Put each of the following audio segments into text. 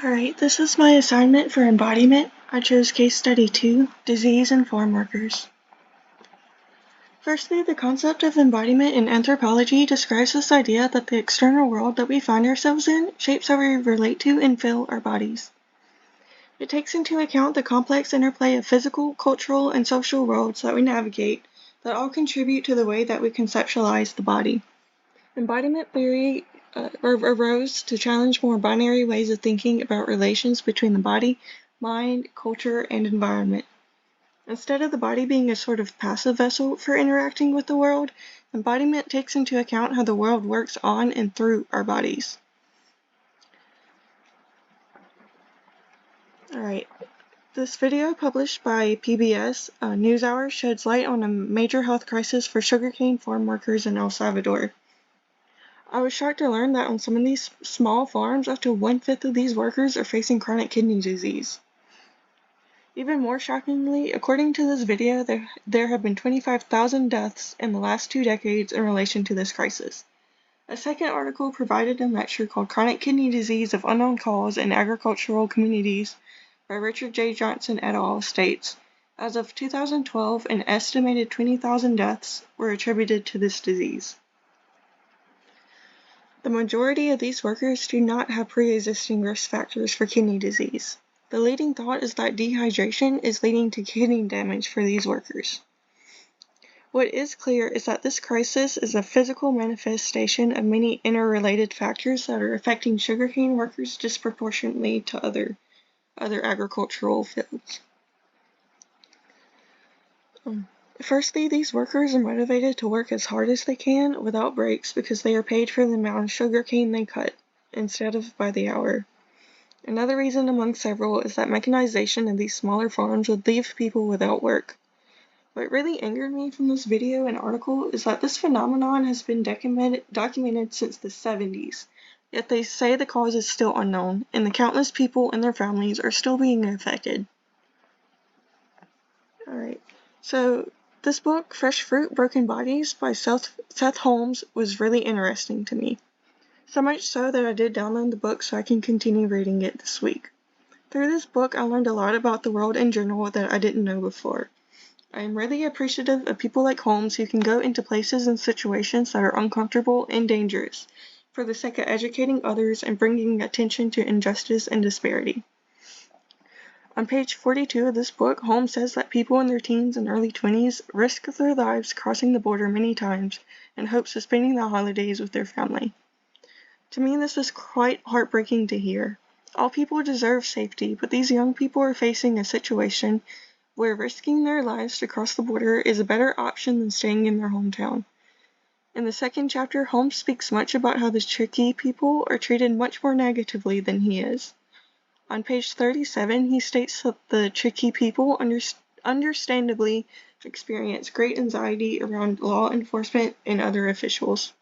Alright, this is my assignment for embodiment. I chose case study 2, disease and farm workers. Firstly, the concept of embodiment in anthropology describes this idea that the external world that we find ourselves in shapes how we relate to and feel our bodies. It takes into account the complex interplay of physical, cultural, and social worlds that we navigate that all contribute to the way that we conceptualize the body. Embodiment theory arose to challenge more binary ways of thinking about relations between the body, mind, culture, and environment. Instead of the body being a sort of passive vessel for interacting with the world, embodiment takes into account how the world works on and through our bodies. Alright, this video published by PBS NewsHour sheds light on a major health crisis for sugarcane farm workers in El Salvador. I was shocked to learn that on some of these small farms, up to 1/5 of these workers are facing chronic kidney disease. Even more shockingly, according to this video, there have been 25,000 deaths in the last 2 decades in relation to this crisis. A second article provided a lecture called Chronic Kidney Disease of Unknown Cause in Agricultural Communities by Richard J. Johnson et al. States, as of 2012, an estimated 20,000 deaths were attributed to this disease. The majority of these workers do not have pre-existing risk factors for kidney disease. The leading thought is that dehydration is leading to kidney damage for these workers. What is clear is that this crisis is a physical manifestation of many interrelated factors that are affecting sugarcane workers disproportionately to other agricultural fields. Firstly, these workers are motivated to work as hard as they can without breaks because they are paid for the amount of sugarcane they cut, instead of by the hour. Another reason among several is that mechanization of these smaller farms would leave people without work. What really angered me from this video and article is that this phenomenon has been documented since the 70s, yet they say the cause is still unknown, and the countless people and their families are still being affected. Alright, so this book, Fresh Fruit, Broken Bodies by Seth Holmes, was really interesting to me. So much so that I did download the book so I can continue reading it this week. Through this book, I learned a lot about the world in general that I didn't know before. I am really appreciative of people like Holmes who can go into places and situations that are uncomfortable and dangerous for the sake of educating others and bringing attention to injustice and disparity. On page 42 of this book, Holmes says that people in their teens and early 20s risk their lives crossing the border many times in hopes of spending the holidays with their family. To me, this is quite heartbreaking to hear. All people deserve safety, but these young people are facing a situation where risking their lives to cross the border is a better option than staying in their hometown. In the second chapter, Holmes speaks much about how the Cherokee people are treated much more negatively than he is. On page 37, he states that the Cherokee people understandably experience great anxiety around law enforcement and other officials.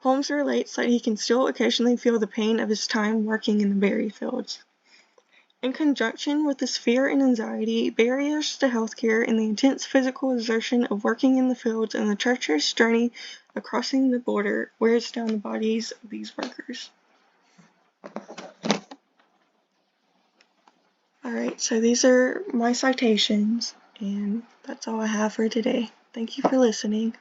Holmes relates that he can still occasionally feel the pain of his time working in the berry fields. In conjunction with this fear and anxiety, barriers to healthcare and the intense physical exertion of working in the fields and the treacherous journey of crossing the border wears down the bodies of these workers. Alright, so these are my citations, and that's all I have for today. Thank you for listening.